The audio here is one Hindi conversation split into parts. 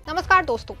नमस्कार दोस्तों,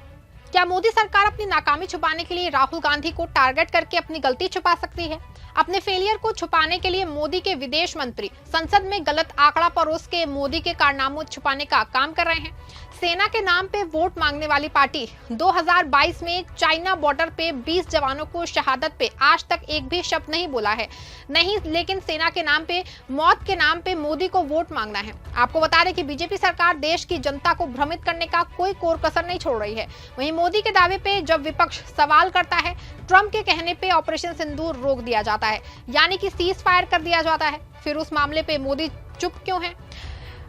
क्या मोदी सरकार अपनी नाकामी छुपाने के लिए राहुल गांधी को टारगेट करके अपनी गलती छुपा सकती है? अपने फेलियर को छुपाने के लिए मोदी के विदेश मंत्री संसद में गलत आंकड़ा परोस के मोदी के कारनामों छुपाने का काम कर रहे हैं। सेना के नाम पे वोट मांगने वाली पार्टी 2022 में चाइना बॉर्डर पे 20 जवानों को शहादत पे आज तक एक भी शब्द नहीं बोला है, नहीं, लेकिन सेना के नाम पे, मौत के नाम पे मोदी को वोट मांगना है। आपको बता दें कि बीजेपी सरकार देश की जनता को भ्रमित करने का कोई कोर कसर नहीं छोड़ रही है। वहीं मोदी के दावे पे जब विपक्ष सवाल करता है, ट्रंप के कहने पे ऑपरेशन सिंदूर रोक दिया जाता है, यानी कि सीज फायर कर दिया जाता है। फिर उस मामले पे मोदी चुप क्यों है?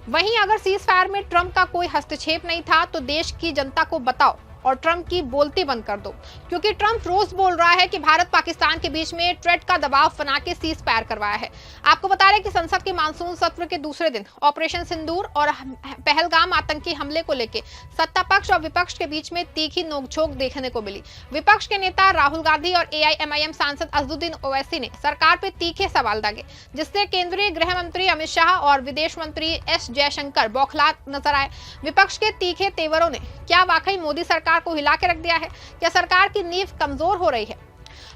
वहीं अगर सीज फायर में ट्रंप का कोई हस्तक्षेप नहीं था तो देश की जनता को बताओ और ट्रंप की बोलती बंद कर दो, क्योंकि ट्रंप रोज बोल रहा है कि भारत पाकिस्तान के बीच में ट्रेड का दबाव बना के सीज फायर करवाया है। आपको बता रहे कि संसद के मानसून सत्र के दूसरे दिन ऑपरेशन सिंदूर और पहलगाम आतंकी हमले को लेकर सत्ता पक्ष और विपक्ष के बीच में तीखी नोकझोंक देखने को मिली। विपक्ष के नेता राहुल गांधी और AIMIM सांसद असदुद्दीन ओवैसी ने सरकार पर तीखे सवाल दागे, जिससे केंद्रीय गृह मंत्री अमित शाह और विदेश मंत्री S जयशंकर बौखला नजर आए। विपक्ष के तीखे तेवरों ने क्या वाकई मोदी सरकार को हिला के रख दिया है? क्या सरकार की नींव कमजोर हो रही है?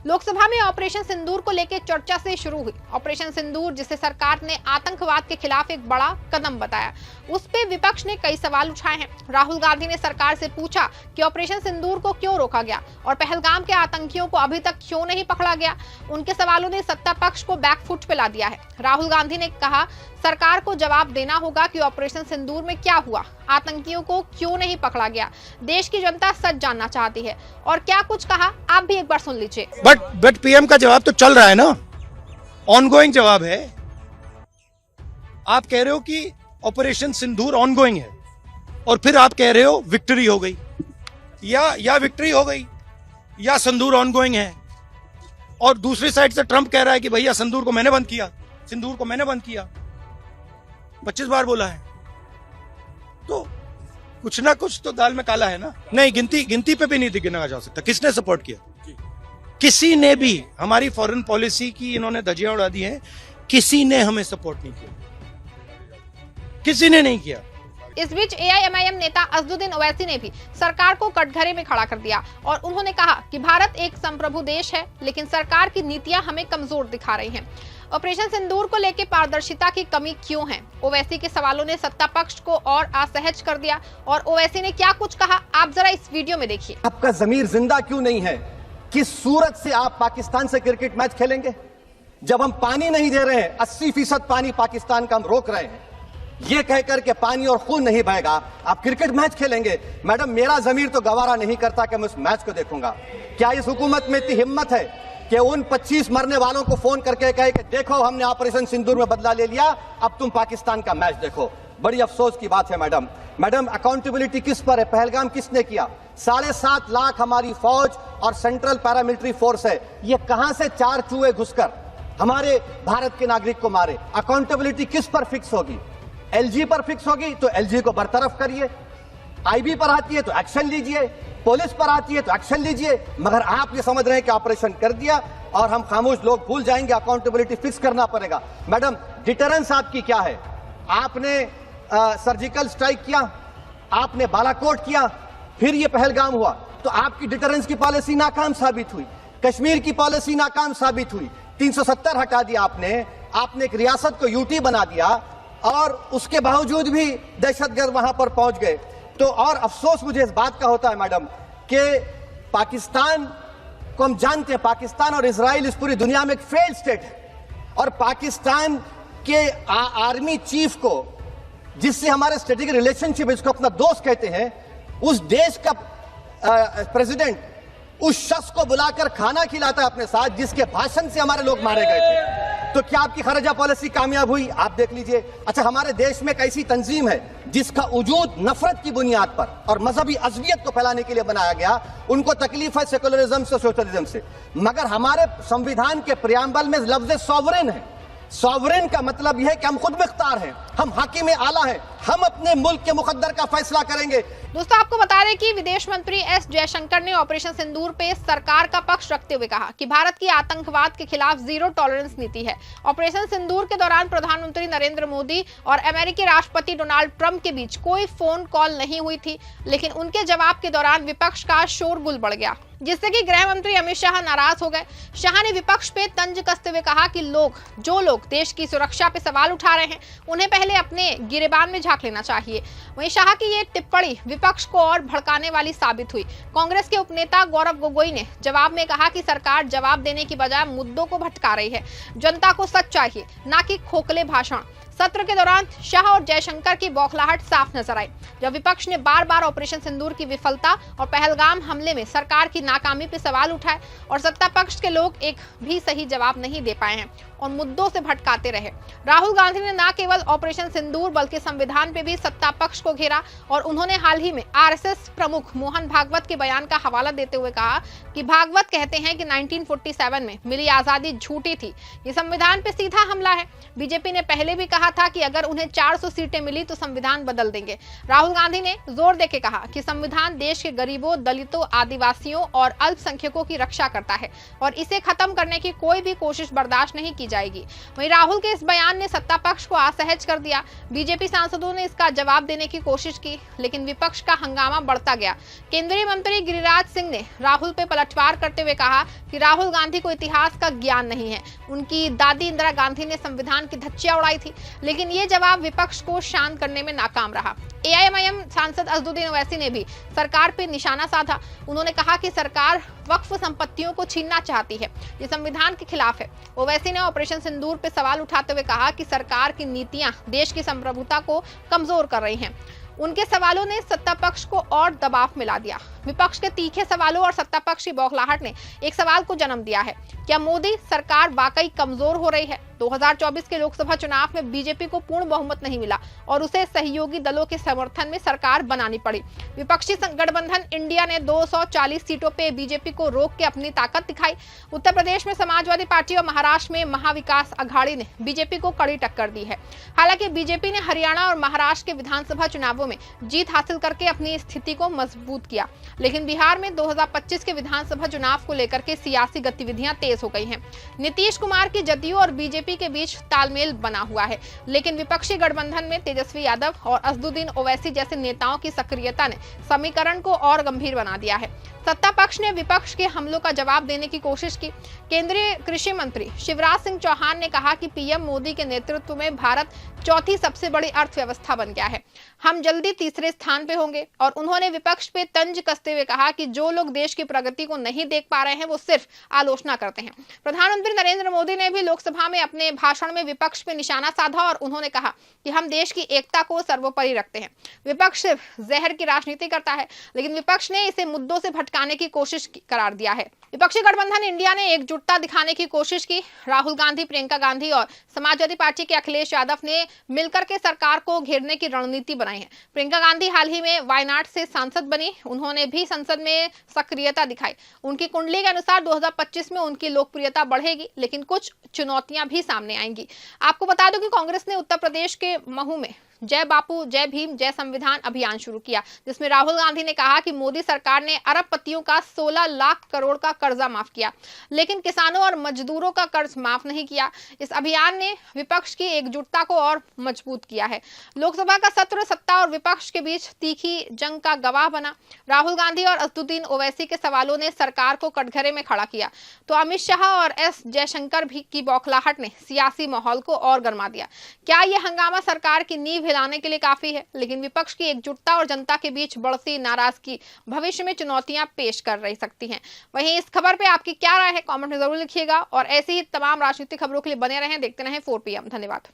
लोकसभा में ऑपरेशन सिंदूर को लेकर चर्चा से शुरू हुई। ऑपरेशन सिंदूर, जिसे सरकार ने आतंकवाद के खिलाफ एक बड़ा कदम बताया, उस पे विपक्ष ने कई सवाल उठाए हैं। राहुल गांधी ने सरकार से पूछा कि ऑपरेशन सिंदूर को क्यों रोका गया और पहलगाम के आतंकियों को अभी तक क्यों नहीं पकड़ा गया। उनके सवालों ने सत्ता पक्ष को बैकफुट पे ला दिया है। राहुल गांधी ने कहा, सरकार को जवाब देना होगा कि ऑपरेशन सिंदूर में क्या हुआ, आतंकियों को क्यों नहीं पकड़ा गया। देश की जनता सच जानना चाहती है। और क्या कुछ कहा, आप भी एक बार सुन लीजिए। बट पीएम का जवाब तो चल रहा है ना, ऑनगोइंग जवाब है। आप कह रहे हो कि ऑपरेशन सिंदूर ऑनगोइंग है और फिर आप कह रहे हो विक्ट्री हो गई, या विक्ट्री हो गई या सिंदूर ऑनगोइंग है। और दूसरी साइड से ट्रंप कह रहा है कि भैया सिंदूर को मैंने बंद किया, सिंदूर को मैंने बंद किया, 25 बार बोला है। तो कुछ ना कुछ तो दाल में काला है ना। नहीं, गिनती पे भी नहीं गिना जा सकता। किसने सपोर्ट किया? किसी ने भी। हमारी फॉरेन पॉलिसी की इन्होंने धज्जियां उड़ा दी हैं। किसी ने हमें सपोर्ट नहीं किया, किसी ने नहीं किया। इस बीच AIMIM नेता असदुद्दीन ओवैसी ने भी सरकार को कटघरे में खड़ा कर दिया और उन्होंने कहा कि भारत एक संप्रभु देश है, लेकिन सरकार की नीतियां हमें कमजोर दिखा रही हैं। ऑपरेशन सिंदूर को लेकर पारदर्शिता की कमी क्यों है? ओवैसी के सवालों ने सत्ता पक्ष को और असहज कर दिया। और ओवैसी ने क्या कुछ कहा, आप जरा इस वीडियो में देखिए। आपका जमीर जिंदा क्यों नहीं है? किस सूरत से आप पाकिस्तान से क्रिकेट मैच खेलेंगे जब हम पानी नहीं दे रहे हैं? 80% पानी पाकिस्तान का हम रोक रहे हैं। ये कहकर के पानी और खून नहीं बहेगा, आप क्रिकेट मैच खेलेंगे? मैडम, मेरा जमीर तो गवारा नहीं करता कि मैं उस मैच को देखूंगा। क्या इस हुकूमत में इतनी हिम्मत है कि उन 25 मरने वालों को फोन करके कहे कि देखो हमने ऑपरेशन सिंदूर में बदला ले लिया, अब तुम पाकिस्तान का मैच देखो? बड़ी अफसोस की बात है मैडम, अकाउंटेबिलिटी किस पर है? पहलगाम किसने किया? 7.5 लाख हमारी फौज और सेंट्रल पैरामिलिट्री फोर्स है, ये कहां से 4 चूहे घुसकर हमारे भारत के नागरिक को मारे? अकाउंटेबिलिटी किस पर फिक्स होगी? LG पर फिक्स होगी तो LG को बरतरफ करिए, IB पर आती है तो एक्शन लीजिए, पुलिस पर आती है तो एक्शन लीजिए। मगर आप ये समझ रहे हैं कि ऑपरेशन कर दिया और हम खामोश लोग भूल जाएंगे, अकाउंटेबिलिटी फिक्स करना पड़ेगा। मैडम, डिटरेंस आपकी क्या है? आपने सर्जिकल स्ट्राइक किया, आपने बालाकोट किया, फिर ये पहलगाम हुआ, तो आपकी डिटरेंस की पॉलिसी नाकाम साबित हुई। कश्मीर की पॉलिसी नाकाम साबित हुई। 370 हटा दिया आपने एक रियासत को UT बना दिया और उसके बावजूद भी दहशतगर्द वहां पर पहुंच गए। तो और अफसोस मुझे इस बात का होता है मैडम कि पाकिस्तान को हम जानते हैं, पाकिस्तान और इजराइल इस पूरी दुनिया में एक फेल्ड स्टेट है। और पाकिस्तान के आर्मी चीफ को, जिससे हमारे स्ट्रेटेजिक रिलेशनशिप, इसको अपना दोस्त कहते हैं, उस देश का प्रेसिडेंट उस शख्स को बुलाकर खाना खिलाता है अपने साथ जिसके भाषण से हमारे लोग मारे गए थे। तो क्या आपकी खरजा पॉलिसी कामयाब हुई? आप देख लीजिए। अच्छा, हमारे देश में एक ऐसी तंजीम है जिसका वजूद नफरत की बुनियाद पर और मजहबी अज़वियत को फैलाने के लिए बनाया गया। उनको तकलीफ है सेकुलरिज्म से, सोशलिज्म से, मगर हमारे संविधान के प्रियम्बल में लफ्ज सॉवरेन है। सॉवरेन का मतलब यह है कि हम खुद मुख्तार हैं, हम हाकिम आला हैं, हम अपने मुल्क के मुकद्दर का फैसला करेंगे। दोस्तों, आपको बता दें कि विदेश मंत्री एस जयशंकर ने ऑपरेशन सिंदूर पे सरकार का पक्ष रखते हुए कहा कि भारत की आतंकवाद के खिलाफ जीरो टॉलरेंस नीति है। ऑपरेशन सिंदूर के दौरान प्रधानमंत्री नरेंद्र मोदी और अमेरिकी राष्ट्रपति डोनाल्ड ट्रंप के बीच कोई फोन कॉल नहीं हुई थी, लेकिन उनके जवाब के दौरान विपक्ष का शोरगुल बढ़ गया, जिससे कि गृह मंत्री अमित शाह नाराज हो गए। शाह ने विपक्ष पे तंज कसते हुए कहा कि जो लोग देश की सुरक्षा पे सवाल उठा रहे हैं, उन्हें पहले अपने गिरेबान में झांक लेना चाहिए। वहीं शाह की ये टिप्पणी विपक्ष को और भड़काने वाली साबित हुई। कांग्रेस के उपनेता गौरव गोगोई ने जवाब में कहा कि सरकार जवाब देने की बजाय मुद्दों को भटका रही है। जनता को सच चाहिए, ना कि खोखले भाषण। सत्र के दौरान शाह और जयशंकर की बौखलाहट साफ नजर आई, जब विपक्ष ने बार बार ऑपरेशन सिंदूर की विफलता और पहलगाम हमले में सरकार की नाकामी पर सवाल उठाए और सत्ता पक्ष के लोग एक भी सही जवाब नहीं दे पाए हैं और मुद्दों से भटकाते रहे। राहुल गांधी ने न केवल ऑपरेशन सिंदूर बल्कि संविधान पे भी सत्ता पक्ष को घेरा और उन्होंने हाल ही में आरएसएस प्रमुख मोहन भागवत के बयान का हवाला देते हुए कहा कि भागवत कहते हैं कि 1947 में मिली आजादी झूठी थी, ये संविधान पे सीधा हमला है। बीजेपी ने पहले भी कहा था कि अगर उन्हें 400 सीटें मिली तो संविधान बदल देंगे। राहुल गांधी ने जोर देके कहा कि संविधान देश के गरीबों, दलितों, आदिवासियों और अल्पसंख्यकों की रक्षा करता है और इसे खत्म करने की कोई भी कोशिश बर्दाश्त नहीं की जाएगी। वहीं राहुल के इस बयान ने सत्ता पक्ष को असहज कर दिया। बीजेपी सांसदों ने इसका जवाब देने की कोशिश की, लेकिन विपक्ष का हंगामा बढ़ता गया। केंद्रीय मंत्री गिरिराज सिंह ने राहुल पे पलटवार करते हुए कहा कि राहुल गांधी को इतिहास का ज्ञान नहीं है। उनकी दादी इंदिरा गांधी ने संविधान की धज्जियां उड़ाई थी, लेकिन ये जवाब विपक्ष को शांत करने में नाकाम रहा। एआईएमआईएम सांसद असदुद्दीन ओवैसी ने भी सरकार पर निशाना साधा। उन्होंने कहा कि सरकार वक्फ संपत्तियों को छीनना चाहती है, ये संविधान के खिलाफ है। ओवैसी ने ऑपरेशन सिंदूर पे सवाल उठाते हुए कहा कि सरकार की नीतियां देश की संप्रभुता को कमजोर कर रही हैं। उनके सवालों ने सत्ता पक्ष को और दबाव में ला दिया। विपक्ष के तीखे सवालों और सत्ता पक्ष की बौखलाहट ने एक सवाल को जन्म दिया है, क्या मोदी सरकार वाकई कमजोर हो रही है? 2024 के लोकसभा चुनाव में बीजेपी को पूर्ण बहुमत नहीं मिला और उसे सहयोगी दलों के समर्थन में सरकार बनानी पड़ी। विपक्षी गठबंधन इंडिया ने 240 सीटों पे बीजेपी को रोक के अपनी ताकत दिखाई। उत्तर प्रदेश में समाजवादी पार्टी और महाराष्ट्र में महाविकास अघाड़ी ने बीजेपी को कड़ी टक्कर दी है। हालांकि बीजेपी ने हरियाणा और महाराष्ट्र के विधानसभा चुनावों में जीत हासिल करके अपनी स्थिति को मजबूत किया, लेकिन बिहार में 2025 के विधानसभा चुनाव को लेकर के सियासी गतिविधियां तेज हो गई हैं। नीतीश कुमार की जदयू और बीजेपी के बीच तालमेल बना हुआ है, लेकिन विपक्षी गठबंधन में तेजस्वी यादव और असदुद्दीन ओवैसी जैसे नेताओं की सक्रियता ने समीकरण को और गंभीर बना दिया है। सत्ता पक्ष ने विपक्ष के हमलों का जवाब देने की कोशिश की। केंद्रीय कृषि मंत्री शिवराज सिंह चौहान ने कहा कि पीएम मोदी के नेतृत्व में भारत चौथी सबसे बड़ी अर्थव्यवस्था बन गया है, हम जल्दी तीसरे स्थान पे होंगे। और उन्होंने विपक्ष पे तंज कसते हुए कहा कि जो लोग देश की प्रगति को नहीं देख पा रहे हैं वो सिर्फ आलोचना करते हैं। प्रधानमंत्री नरेंद्र मोदी ने भी लोकसभा में अपने भाषण में विपक्ष पे निशाना साधा और उन्होंने कहा कि हम देश की एकता को सर्वोपरि रखते हैं। विपक्ष सिर्फ जहर की राजनीति करता है, लेकिन विपक्ष ने इसे मुद्दों से भटकाने की कोशिश करार दिया है। विपक्षी गठबंधन इंडिया ने एकजुटता दिखाने की कोशिश की। राहुल गांधी, प्रियंका गांधी और समाजवादी पार्टी के अखिलेश यादव ने मिलकर के सरकार को घेरने की रणनीति बनाई है। प्रियंका गांधी हाल ही में वायनाड से सांसद बनी, उन्होंने भी संसद में सक्रियता दिखाई। उनकी कुंडली के अनुसार 2025 में उनकी लोकप्रियता बढ़ेगी, लेकिन कुछ चुनौतियां भी सामने आएंगी। आपको बता दूं कि कांग्रेस ने उत्तर प्रदेश के महू में जय बापू, जय भीम, जय संविधान अभियान शुरू किया, जिसमें राहुल गांधी ने कहा कि मोदी सरकार ने अरबपतियों का 16 लाख करोड़ का कर्जा माफ किया, लेकिन किसानों और मजदूरों का कर्ज माफ नहीं किया। इस अभियान ने विपक्ष की एकजुटता को और मजबूत किया है। लोकसभा का सत्र सत्ता और विपक्ष के बीच तीखी जंग का गवाह बना। राहुल गांधी और असदुद्दीन ओवैसी के सवालों ने सरकार को कटघरे में खड़ा किया, तो अमित शाह और एस जयशंकर भी की बौखलाहट ने सियासी माहौल को और गर्मा दिया। क्या यह हंगामा सरकार की नींव हिलाने के लिए काफी है? लेकिन विपक्ष की एकजुटता और जनता के बीच बढ़ती नाराजगी भविष्य में चुनौतियां पेश कर रही सकती हैं। वहीं इस खबर पे आपकी क्या राय है, कमेंट में जरूर लिखिएगा और ऐसी ही तमाम राजनीतिक खबरों के लिए बने रहें, देखते रहें 4PM। धन्यवाद।